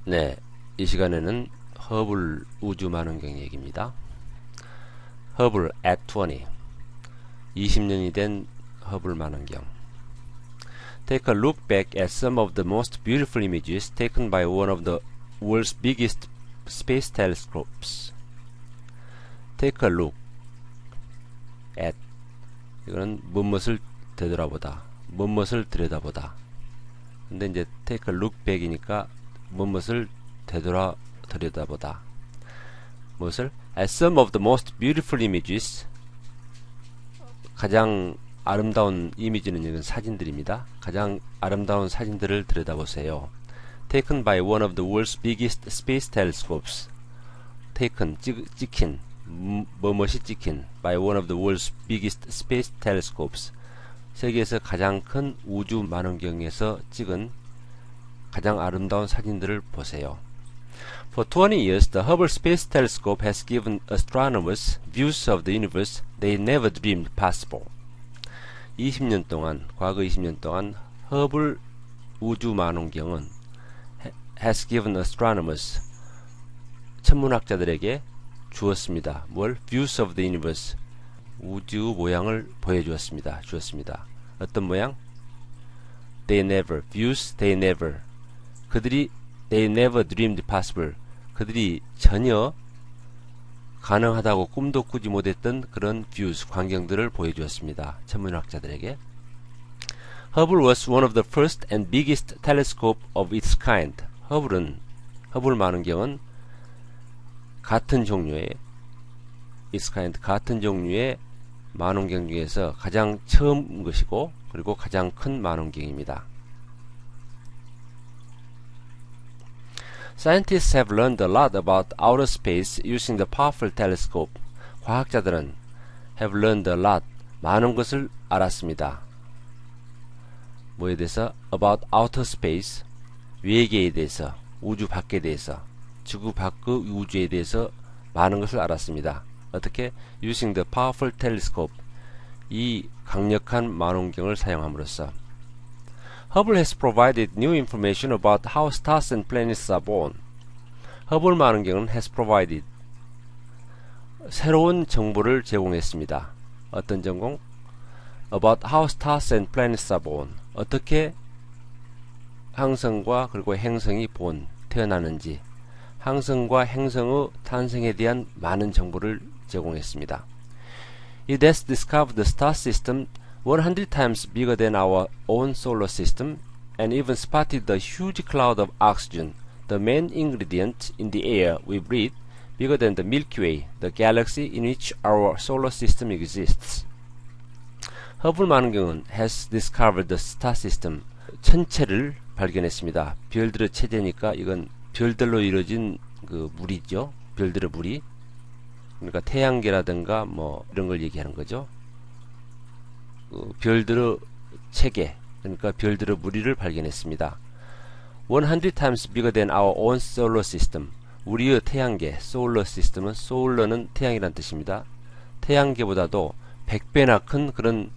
네, 이 시간에는 허블 우주만원경 얘기입니다. 허블 at 20, 20년이 된 허블 만원경. Take a look back at some of the most beautiful images taken by one of the world's biggest space telescopes. Take a look at, 이거는 무엇을 되돌아보다, 무엇을 들여다보다. 근데 이제 take a look back이니까 무엇을 들여다보다. 무엇을? At some of the most beautiful images. 가장 아름다운 이미지는 이건 사진들입니다. 가장 아름다운 사진들을 들여다보세요. Taken by one of the world's biggest space telescopes. Taken, 찍힌, 무엇이 찍힌 by one of the world's biggest space telescopes. 세계에서 가장 큰 우주 만원경에서 찍은 가장 아름다운 사진들을 보세요. For 20 years, the Hubble Space Telescope has given astronomers views of the universe they never dreamed possible. 20년 동안, 과거 20년 동안 허블 우주 만원경은 has given astronomers, 천문학자들에게 주었습니다. 뭘? Views of the universe, 우주 모양을 보여주었습니다. 주었습니다. 어떤 모양? They never, views they never. 그들이 they never dreamed possible. 그들이 전혀 가능하다고 꿈도 꾸지 못했던 그런 views, 광경들을 보여주었습니다. 천문학자들에게. Hubble was one of the first and biggest telescope of its kind. 허블 만원경은 같은 종류의 its kind, 같은 종류의 만원경 중에서 가장 처음 것이고 그리고 가장 큰 만원경입니다. Scientists have learned a lot about outer space using the powerful telescope. 과학자들은 have learned a lot, 많은 것을 알았습니다. 뭐에 대해서? About outer space, 외계에 대해서, 우주 밖에 대해서, 지구 밖의 우주에 대해서 많은 것을 알았습니다. 어떻게? Using the powerful telescope, 이 강력한 만원경을 사용함으로써. Hubble has provided new information about how stars and planets are born. 허블 만원경은 has provided, 새로운 정보를 제공했습니다. 어떤 전공? About how stars and planets are born. 어떻게 항성과 그리고 행성이 태어나는지, 항성과 행성의 탄생에 대한 많은 정보를 제공했습니다. It has discovered the star system 100 times bigger than our own solar system and even spotted the huge cloud of oxygen, the main ingredient in the air we breathe, bigger than the Milky Way, the galaxy in which our solar system exists. 허블 만원경은 has discovered the star system, 천체를 발견했습니다. 별들의 체제니까 이건 별들로 이루어진 그 무리죠. 별들의 무리. 그러니까 태양계라든가 뭐 이런 걸 얘기하는 거죠. 별들의 체계, 그러니까 별들의 무리를 발견했습니다. 100 times bigger than our own solar system. 우리의 태양계, solar system은 solar는 태양이란 뜻입니다. 태양계보다도 100배나 큰 그런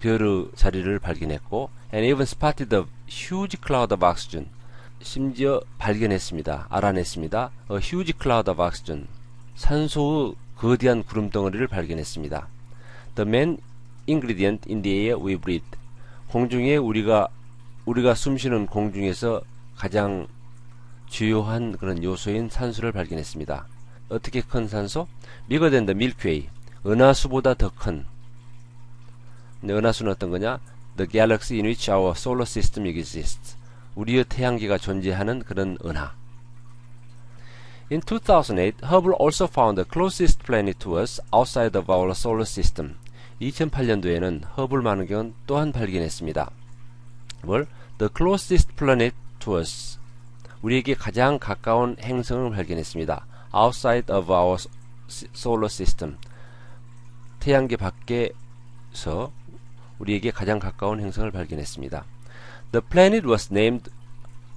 별의 자리를 발견했고, and even spotted a huge cloud of oxygen. 심지어 발견했습니다. 알아냈습니다. A huge cloud of oxygen. 산소의 거대한 구름덩어리를 발견했습니다. The main ingredient in the air we breathe. 공중에 우리가 숨쉬는 공중에서 가장 주요한 그런 요소인 산소를 발견했습니다. 어떻게 큰 산소? Bigger than the Milky Way. 은하수보다 더 큰. 은하수는 어떤 거냐? The galaxy in which our solar system exists. 우리의 태양계가 존재하는 그런 은하. In 2008, Hubble also found the closest planet to us outside of our solar system. 2008년도에는 허블 만원경은 또한 발견했습니다. 뭘? The closest planet to us. 우리에게 가장 가까운 행성을 발견했습니다. Outside of our solar system. 태양계 밖에서 우리에게 가장 가까운 행성을 발견했습니다. The planet was named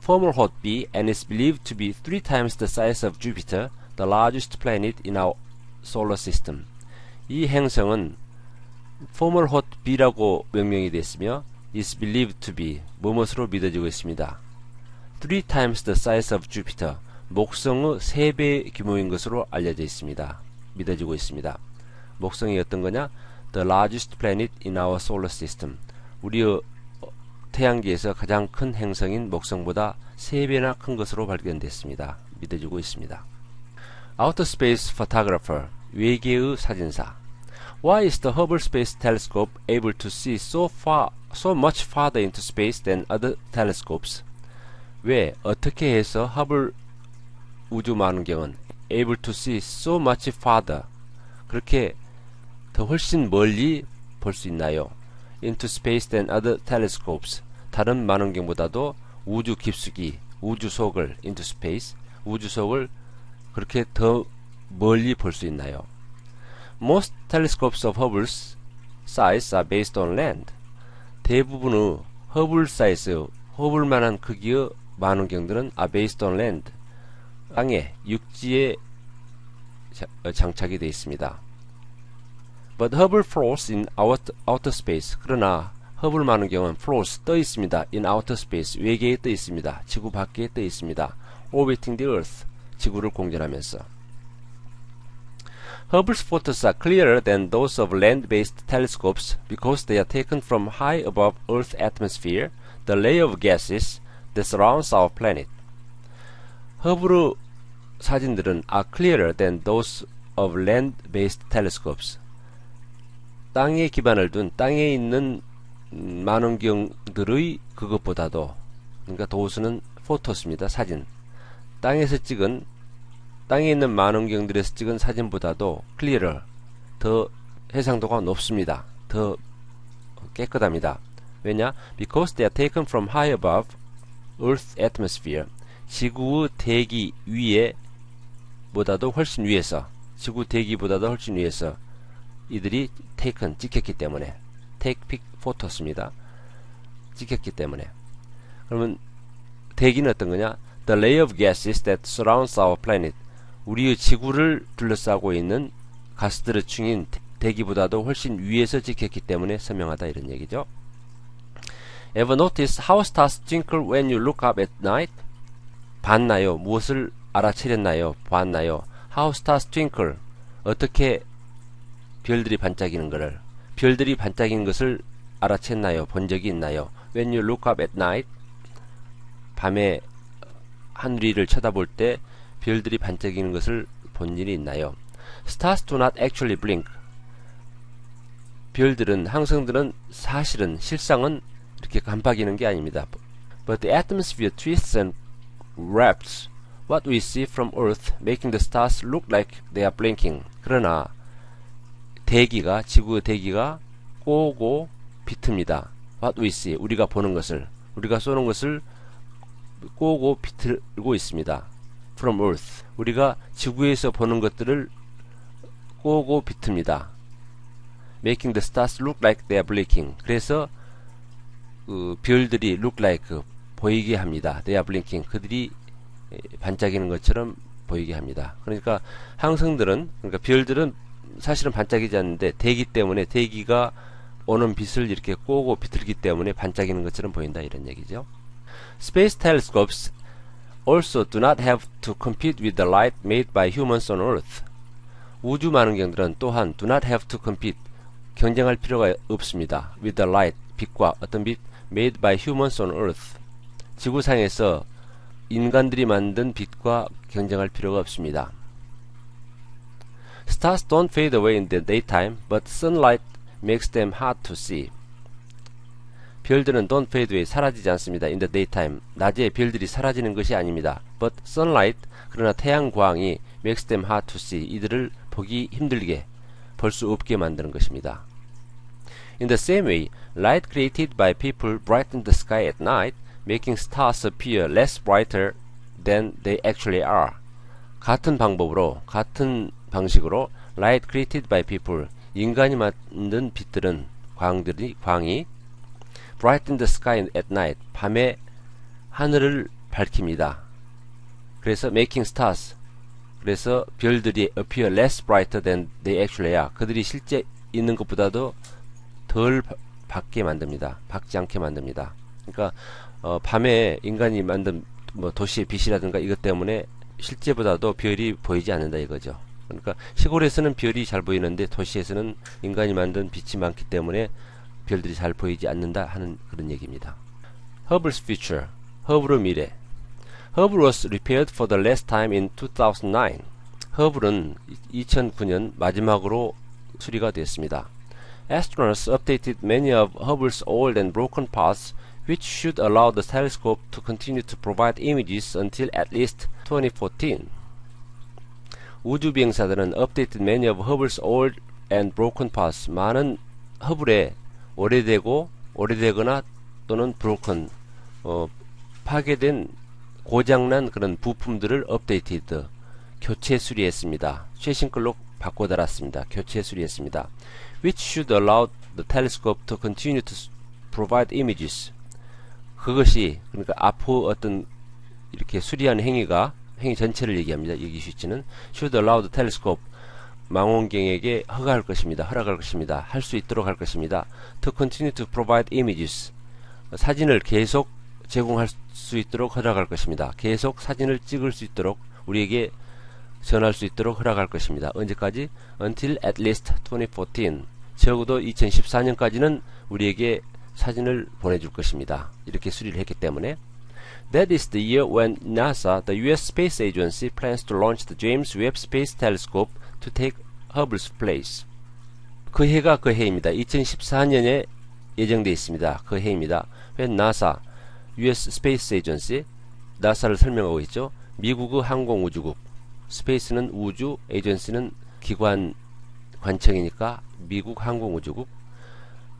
Fomalhaut B and is believed to be 3 times the size of Jupiter, the largest planet in our solar system. 이 행성은 Fomalhaut B라고 명명이 됐으며 is believed to be, 무엇으로 믿어지고 있습니다. 3 times the size of Jupiter. 목성의 3배 규모인 것으로 알려져 있습니다. 믿어지고 있습니다. 목성이 어떤 거냐? The largest planet in our solar system. 우리의 태양계에서 가장 큰 행성인 목성보다 3배나 큰 것으로 발견됐습니다. 믿어지고 있습니다. Outer Space Photographer. 외계의 사진사. Why is the Hubble Space Telescope able to see so much farther into space than other telescopes? 왜 어떻게 해서 허블 우주망원경은 able to see so much farther 그렇게 더 훨씬 멀리 볼 수 있나요? into space than other telescopes 다른 망원경보다도 우주 깊숙이 우주 속을 into space 우주 속을 그렇게 더 멀리 볼 수 있나요? Most telescopes of Hubble's size are based on land. 대부분의 허블 사이즈 허블만한 크기의 망원경들은 are based on land. 땅에 육지에 장착이 되어 있습니다. But Hubble floats in outer space. 그러나 허블 망원경은 floats 떠 있습니다. in outer space. 외계에 떠 있습니다. 지구 밖에 떠 있습니다. orbiting the earth. 지구를 공전하면서. Hubble's photos are clearer than those of land-based telescopes because they are taken from high above Earth's atmosphere, the layer of gases that surrounds our planet. 허블의 사진들은 are clearer than those of land-based telescopes. 땅에 기반을 둔 땅에 있는 망원경들의 그것보다도 그러니까 도수는 포토스입니다. 사진. 땅에 있는 망원경들에서 찍은 사진보다도 clearer, 더 해상도가 높습니다. 더 깨끗합니다. 왜냐? Because they are taken from high above Earth's atmosphere. 지구의 대기 위에 보다도 훨씬 위에서 지구 대기보다도 훨씬 위에서 이들이 taken, 찍혔기 때문에 take pic photo스입니다. 찍혔기 때문에 그러면 대기는 어떤 거냐? The layer of gases that surrounds our planet. 우리의 지구를 둘러싸고 있는 가스들의 층인 대기보다도 훨씬 위에서 찍혔기 때문에 선명하다 이런 얘기죠. Ever notice how stars twinkle when you look up at night? 봤나요? 무엇을 알아채렸나요? 봤나요? How stars twinkle. 어떻게 별들이 반짝이는 것을 별들이 반짝이는 것을 알아챘나요? 본 적이 있나요? When you look up at night. 밤에 하늘 위를 쳐다볼 때 별들이 반짝이는 것을 본 일이 있나요? Stars do not actually blink. 별들은 항성들은 사실은 실상은 이렇게 깜빡이는 게 아닙니다. But the atmosphere twists and wraps what we see from Earth, making the stars look like they are blinking. 그러나 대기가 지구의 대기가 꼬고 비틉니다. What we see, 우리가 보는 것을 우리가 쏘는 것을 꼬고 비틀고 있습니다. From Earth, 우리가 지구에서 보는 것들을 꼬고 비틉니다. Making the stars look like they are blinking. 그래서 별들이 look like 보이게 합니다. They are blinking. 그들이 반짝이는 것처럼 보이게 합니다. 그러니까 항성들은 그러니까 별들은 사실은 반짝이지 않는데 대기 때문에 대기가 오는 빛을 이렇게 꼬고 비틀기 때문에 반짝이는 것처럼 보인다 이런 얘기죠. Space telescopes also do not have to compete with the light made by humans on Earth. 우주 망원경들은 또한 do not have to compete 경쟁할 필요가 없습니다. with the light 빛과 어떤 빛 made by humans on Earth. 지구상에서 인간들이 만든 빛과 경쟁할 필요가 없습니다. Stars don't fade away in the daytime, but sunlight makes them hard to see. 별들은 don't fade away, 사라지지 않습니다. in the daytime, 낮에 별들이 사라지는 것이 아닙니다. But sunlight, 그러나 태양광이 makes them hard to see, 이들을 보기 힘들게, 볼 수 없게 만드는 것입니다. In the same way, light created by people brightens the sky at night, making stars appear less brighter than they actually are. 같은 방법으로, 같은 방식으로 light created by people, 인간이 만든 빛들은 광이 brighten the sky at night, 밤에 하늘을 밝힙니다. 그래서 making stars, 그래서 별들이 appear less brighter than they actually are, 그들이 실제 있는 것보다도 덜 밝게 만듭니다. 밝지 않게 만듭니다. 그러니까 밤에 인간이 만든 뭐 도시의 빛이라든가 이것 때문에 실제보다도 별이 보이지 않는다 이거죠. 그러니까 시골에서는 별이 잘 보이는데 도시에서는 인간이 만든 빛이 많기 때문에 별들이 잘 보이지 않는다 하는 그런 얘기입니다. Hubble's future. 허블의 미래. Hubble was repaired for the last time in 2009. 허블은 2009년 마지막으로 수리가 됐습니다. Astronauts updated many of Hubble's old and broken parts, which should allow the telescope to continue to provide images until at least 2014. 우주 비행사들은 updated many of Hubble's old and broken parts, 많은 허블의 오래되거나 또는 broken, 파괴된 고장난 그런 부품들을 updated, 교체 수리했습니다. 최신 걸로 바꿔 달았습니다. 교체 수리했습니다. Which should allow the telescope to continue to provide images. 그것이 그러니까 앞으로 어떤 이렇게 수리한 행위 전체를 얘기합니다. 여기 수치는 should allow the telescope 망원경에게 허락할 것입니다. 할 수 있도록 할 것입니다. To continue to provide images. 사진을 계속 제공할 수 있도록 허락할 것입니다. 계속 사진을 찍을 수 있도록 우리에게 전할 수 있도록 허락할 것입니다. 언제까지? Until at least 2014. 적어도 2014년까지는 우리에게 사진을 보내줄 것입니다. 이렇게 수리를 했기 때문에 That is the year when NASA, the U.S. Space Agency, plans to launch the James Webb Space Telescope to take Hubble's place. 그 해가 그 해입니다. 2014년에 예정되어 있습니다. 그 해입니다. When NASA, U.S. Space Agency, NASA를 설명하고 있죠. 미국의 항공우주국, 스페이스는 우주, 에이전시는 기관, 관청이니까 미국 항공우주국,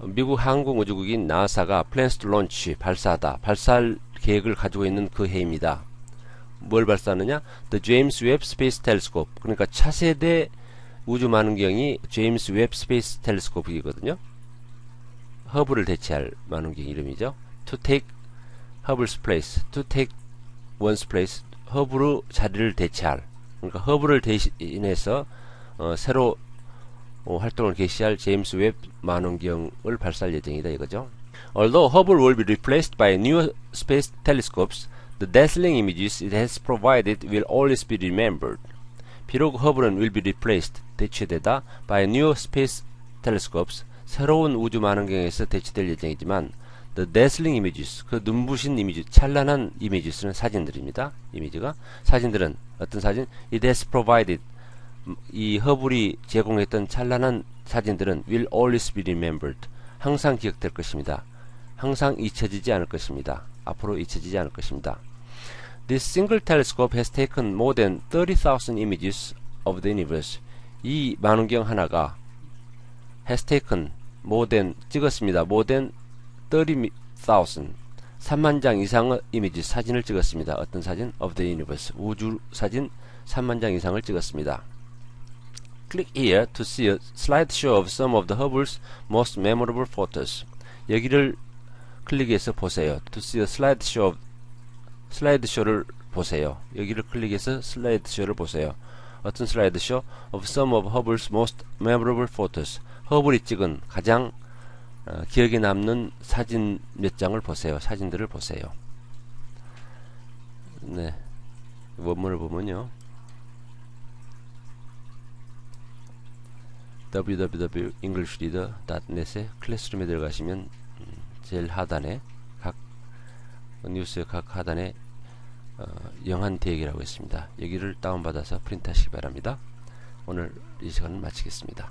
미국 항공우주국인 나사가 plans to launch, 발사할 계획을 가지고 있는 그 해입니다. 뭘 발사하느냐? The James Webb Space Telescope. 그러니까 차세대 우주망원경이 James Webb Space Telescope이거든요. 허블을 대체할 망원경 이름이죠. To take Hubble's place. To take one's place. 허블의 자리를 대체할. 그러니까 허블을 대신해서 새로 활동을 개시할 제임스 웹 망원경을 발사할 예정이다 이거죠. Although Hubble will be replaced by new space telescopes, the dazzling images it has provided will always be remembered. 비록 허블은 will be replaced, 대체되다 by new space telescopes, 새로운 우주 망원경에서 대체될 예정이지만 the dazzling images, 그 눈부신 이미지, 찬란한 이미지는 사진들입니다. 사진들은 어떤 사진? It has provided, 이 허블이 제공했던 찬란한 사진들은 will always be remembered, 항상 기억될 것입니다. 항상 잊혀지지 않을 것입니다. 앞으로 잊혀지지 않을 것입니다. This single telescope has taken more than 30,000 images of the universe. 이 망원경 하나가 has taken more than 찍었습니다. more than 30,000 3만 장 이상의 이미지 사진을 찍었습니다. 어떤 사진? of the universe. 우주 사진 3만 장 이상을 찍었습니다. Click here to see a slideshow of some of the Hubble's most memorable photos. 여기를 클릭해서 보세요. To see a slideshow, 슬라이드쇼를 보세요. 여기를 클릭해서 슬라이드쇼를 보세요. 어떤 슬라이드쇼? Of some of Hubble's most memorable photos. 허블이 찍은 가장 기억에 남는 사진 몇 장을 보세요. 사진들을 보세요. 네, 원문을 보면요. www.englishreader.net에 클래스룸에 들어가시면 제일 하단에 뉴스의 각 하단에 영한 대역이라고 있습니다. 여기를 다운받아서 프린트하시기 바랍니다. 오늘 이 시간을 마치겠습니다.